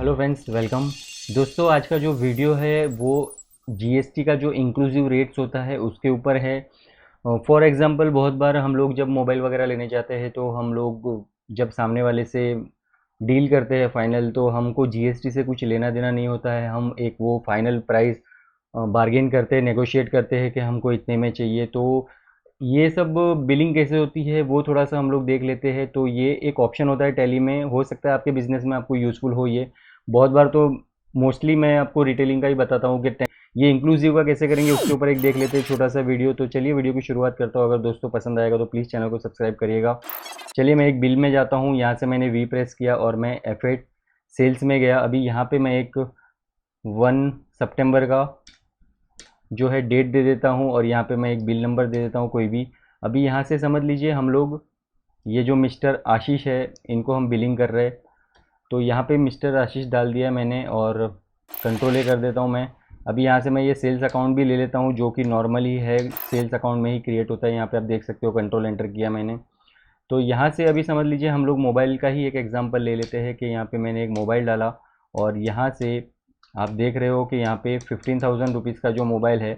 Hello friends, welcome. दोस्तों, आज का जो वीडियो है वो जीएसटी का जो इंक्लूसिव रेट्स होता है उसके ऊपर है। फॉर एग्जांपल, बहुत बार हम लोग जब मोबाइल वगैरह लेने जाते हैं तो हम लोग जब सामने वाले से डील करते हैं फाइनल, तो हमको जीएसटी से कुछ लेना देना नहीं होता है। हम एक वो फाइनल प्राइस बार्गेन करते हैं, नेगोशिएट करते हैं कि हमको इतने में चाहिए। तो ये सब बिलिंग कैसे होती है वो थोड़ा सा हम लोग देख लेते हैं। तो ये एक ऑप्शन होता है टैली में, हो सकता है आपके बिजनेस में आपको यूज़फुल हो ये। बहुत बार तो मोस्टली मैं आपको रिटेलिंग का ही बताता हूँ कि ये इंक्लूसिव का कैसे करेंगे, उसके ऊपर एक देख लेते हैं छोटा सा वीडियो। तो चलिए वीडियो की शुरुआत करता हूँ। अगर दोस्तों पसंद आएगा तो प्लीज़ चैनल को सब्सक्राइब करिएगा। चलिए, मैं एक बिल में जाता हूँ। यहाँ से मैंने वी प्रेस किया और मैं F8 सेल्स में गया। अभी यहाँ पे मैं एक 1 सितंबर का जो है डेट दे देता हूँ और यहाँ पे मैं एक बिल नंबर दे देता हूँ कोई भी। अभी यहाँ से समझ लीजिए हम लोग, ये जो मिस्टर आशीष है इनको हम बिलिंग कर रहे हैं। तो यहाँ पे मिस्टर आशीष डाल दिया मैंने और कंट्रोल ए कर देता हूँ मैं। अभी यहाँ से मैं ये सेल्स अकाउंट भी ले लेता हूँ जो कि नॉर्मली है, सेल्स अकाउंट में ही क्रिएट होता है। यहाँ पे आप देख सकते हो, कंट्रोल एंटर किया मैंने। तो यहाँ से अभी समझ लीजिए हम लोग मोबाइल का ही एक एग्जांपल ले लेते हैं कि यहाँ पे मैंने एक मोबाइल डाला और यहाँ से आप देख रहे हो कि यहाँ पे 15,000 रुपीज़ का जो मोबाइल है,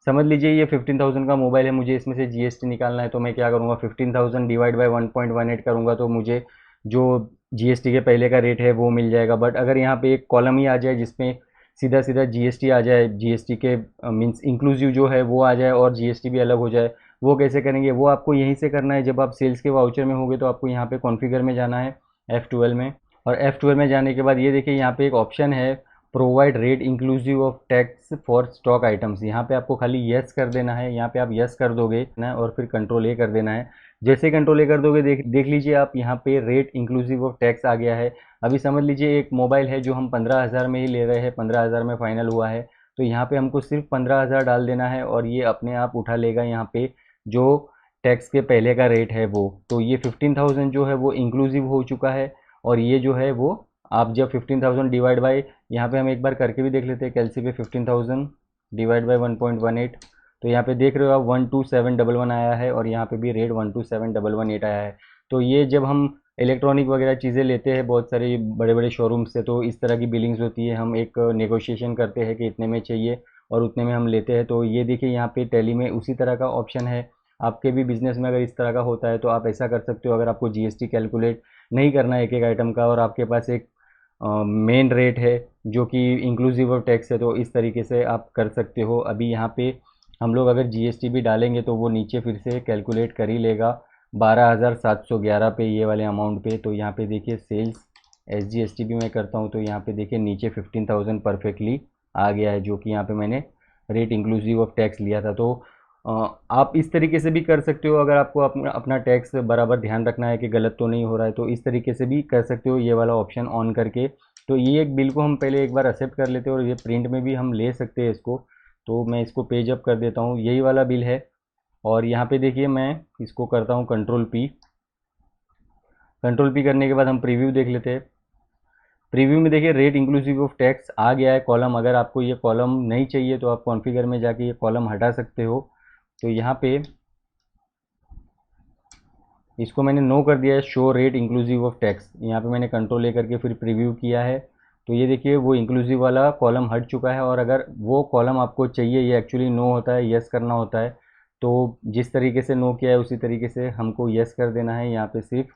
समझ लीजिए ये 15,000 का मोबाइल है। मुझे इसमें से जीएसटी निकालना है तो मैं क्या करूँगा, 15,000 डिवाइड बाय 1.18 करूँगा तो मुझे जो जीएसटी के पहले का रेट है वो मिल जाएगा। बट अगर यहाँ पे एक कॉलम ही आ जाए जिसमें सीधा सीधा जीएसटी आ जाए, जीएसटी के मीन्स इंक्लूसिव जो है वो आ जाए और जीएसटी भी अलग हो जाए, वो कैसे करेंगे? वो आपको यहीं से करना है। जब आप सेल्स के वाउचर में होगे तो आपको यहाँ पे कॉन्फ़िगर में जाना है, F12 में। और F12 में जाने के बाद ये देखिए यहाँ पे एक ऑप्शन है, provide rate inclusive of tax for stock items. यहाँ पे आपको खाली यस कर देना है। यहाँ पे आप यस कर दोगे ना और फिर कंट्रोल ए कर देना है। जैसे कंट्रोल ए कर दोगे, देख लीजिए आप, यहाँ पे रेट इंक्लूसिव ऑफ टैक्स आ गया है। अभी समझ लीजिए एक मोबाइल है जो हम 15,000 में ही ले रहे हैं, 15,000 में फाइनल हुआ है। तो यहाँ पे हमको सिर्फ 15,000 डाल देना है और ये अपने आप उठा लेगा यहाँ पे जो टैक्स के पहले का रेट है वो। तो ये 15,000 जो है वो इंक्लूसिव हो चुका है। और ये जो है वो आप जब 15,000 डिवाइड बाई, यहाँ पे हम एक बार करके भी देख लेते हैं कैलसी पे, 15,000 डिवाइड बाई 1.18। तो यहाँ पे देख रहे हो आप 12711 आया है और यहाँ पे भी रेट 127,118 आया है। तो ये जब हम इलेक्ट्रॉनिक वगैरह चीज़ें लेते हैं बहुत सारे बड़े बड़े शोरूम से, तो इस तरह की बिलिंग्स होती है। हम एक नेगोशिएशन करते हैं कि इतने में चाहिए और उतने में हम लेते हैं। तो ये देखिए यहाँ पे टैली में उसी तरह का ऑप्शन है। आपके भी बिजनेस में अगर इस तरह का होता है तो आप ऐसा कर सकते हो। अगर आपको जीएसटी कैलकुलेट नहीं करना है एक एक आइटम का और आपके पास एक मेन रेट है जो कि इंक्लूसिव ऑफ टैक्स है, तो इस तरीके से आप कर सकते हो। अभी यहाँ पे हम लोग अगर जीएसटी भी डालेंगे तो वो नीचे फिर से कैलकुलेट कर ही लेगा 12,711 पे, ये वाले अमाउंट पे। तो यहाँ पे देखिए सेल्स एसजीएसटी भी मैं करता हूँ तो यहाँ पे देखिए नीचे 15,000 परफेक्टली आ गया है, जो कि यहाँ पे मैंने रेट इंक्लूसिव ऑफ टैक्स लिया था। तो आप इस तरीके से भी कर सकते हो। अगर आपको अपना अपना टैक्स बराबर ध्यान रखना है कि गलत तो नहीं हो रहा है, तो इस तरीके से भी कर सकते हो ये वाला ऑप्शन ऑन करके। तो ये एक बिल को हम पहले एक बार एक्सेप्ट कर लेते हैं और ये प्रिंट में भी हम ले सकते हैं इसको। तो मैं इसको पेज अप कर देता हूँ, यही वाला बिल है। और यहाँ पे देखिए मैं इसको करता हूँ कंट्रोल पी। कंट्रोल पी करने के बाद हम प्रीव्यू देख लेते हैं। प्रीव्यू में देखिए रेट इंक्लूसिव ऑफ टैक्स आ गया है कॉलम। अगर आपको ये कॉलम नहीं चाहिए तो आप कॉन्फ़िगर में जाके ये कॉलम हटा सकते हो। तो यहाँ पे इसको मैंने नो कर दिया है, show rate inclusive of tax. यहाँ पे मैंने कंट्रोल ले करके फिर प्रीव्यू किया है। तो ये देखिए वो इंक्लूसिव वाला कॉलम हट चुका है। और अगर वो कॉलम आपको चाहिए, ये एक्चुअली नो होता है, यस करना होता है। तो जिस तरीके से नो किया है उसी तरीके से हमको यस कर देना है। यहाँ पे सिर्फ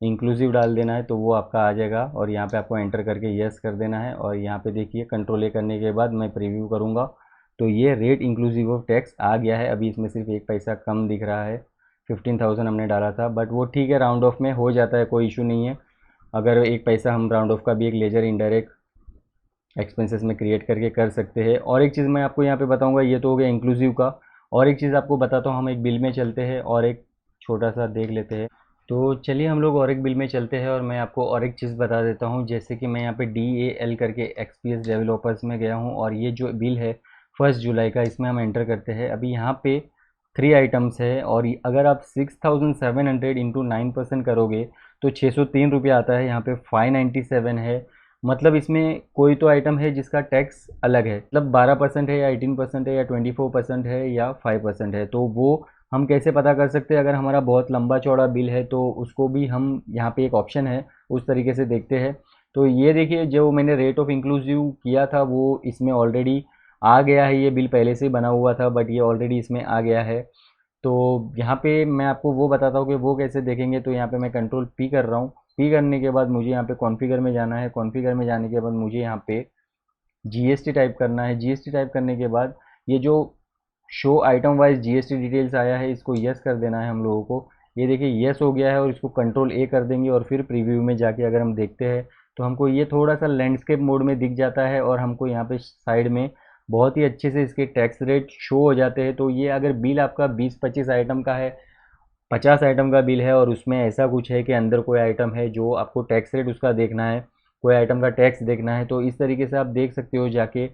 इंक्लूसिव डाल देना है तो वो आपका आ जाएगा और यहाँ पे आपको एंटर करके यस कर देना है। और यहाँ पे देखिए कंट्रोल ए करने के बाद मैं प्रीव्यू करूँगा तो ये रेट इंक्लूसिव ऑफ टैक्स आ गया है। अभी इसमें सिर्फ एक पैसा कम दिख रहा है, 15,000 हमने डाला था, बट वो ठीक है, राउंड ऑफ में हो जाता है, कोई इशू नहीं है। अगर एक पैसा हम राउंड ऑफ का भी एक लेजर इनडायरेक्ट एक्सपेंसेस में क्रिएट करके कर सकते हैं। और एक चीज़ मैं आपको यहाँ पे बताऊँगा, ये तो हो गया इंक्लूसिव का। और एक चीज़ आपको बताता हूँ, हम एक बिल में चलते हैं और एक छोटा सा देख लेते हैं। तो चलिए हम लोग और एक बिल में चलते हैं और मैं आपको और एक चीज़ बता देता हूँ। जैसे कि मैं यहाँ पे DAL करके XPS डेवलपर्स में गया हूँ और ये जो बिल है 1 जुलाई का, इसमें हम एंटर करते हैं। अभी यहाँ पे 3 आइटम्स है और अगर आप 6,700 इंटू 9% करोगे तो 603 रुपये आता है। यहाँ पे 597 है। मतलब इसमें कोई तो आइटम है जिसका टैक्स अलग है, मतलब 12% है या 18% है या 24% है या 5% है। तो वो हम कैसे पता कर सकते हैं? अगर हमारा बहुत लंबा चौड़ा बिल है तो उसको भी हम, यहाँ पे एक ऑप्शन है, उस तरीके से देखते हैं। तो ये देखिए जो मैंने रेट ऑफ इंक्लूसिव किया था वो इसमें ऑलरेडी आ गया है। ये बिल पहले से ही बना हुआ था बट ये ऑलरेडी इसमें आ गया है। तो यहाँ पे मैं आपको वो बताता हूँ कि वो कैसे देखेंगे। तो यहाँ पे मैं कंट्रोल पी कर रहा हूँ। पी करने के बाद मुझे यहाँ पे कॉन्फ़िगर में जाना है। कॉन्फ़िगर में जाने के बाद मुझे यहाँ पे जीएसटी टाइप करना है। जीएसटी टाइप करने के बाद ये जो show item wise GST details आया है इसको यस कर देना है हम लोगों को। ये देखिए यस हो गया है और इसको कंट्रोल ए कर देंगे और फिर प्रीव्यू में जाके अगर हम देखते हैं तो हमको ये थोड़ा सा लैंडस्केप मोड में दिख जाता है और हमको यहाँ पे साइड में बहुत ही अच्छे से इसके टैक्स रेट शो हो जाते हैं। तो ये अगर बिल आपका 20-25 आइटम का है, 50 आइटम का बिल है और उसमें ऐसा कुछ है कि अंदर कोई आइटम है जो आपको टैक्स रेट उसका देखना है, कोई आइटम का टैक्स देखना है, तो इस तरीके से आप देख सकते हो जाके।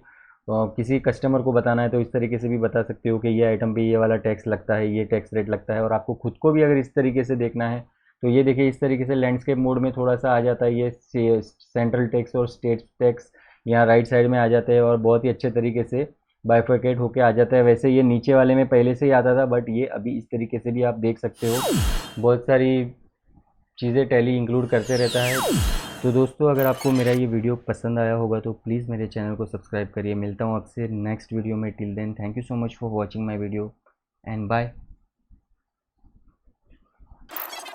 किसी कस्टमर को बताना है तो इस तरीके से भी बता सकते हो कि ये आइटम पे ये वाला टैक्स लगता है, ये टैक्स रेट लगता है। और आपको खुद को भी अगर इस तरीके से देखना है तो ये देखिए इस तरीके से लैंडस्केप मोड में थोड़ा सा आ जाता है। ये सेंट्रल टैक्स और स्टेट टैक्स यहाँ राइट साइड में आ जाते हैं और बहुत ही अच्छे तरीके से बाइफरकेट होके आ जाता है। वैसे ये नीचे वाले में पहले से ही आता था बट ये अभी इस तरीके से भी आप देख सकते हो। बहुत सारी चीज़ें टैली इंक्लूड करते रहता है। तो दोस्तों अगर आपको मेरा ये वीडियो पसंद आया होगा तो प्लीज़ मेरे चैनल को सब्सक्राइब करिए। मिलता हूँ आपसे नेक्स्ट वीडियो में। Till then thank you so much for watching my video and bye.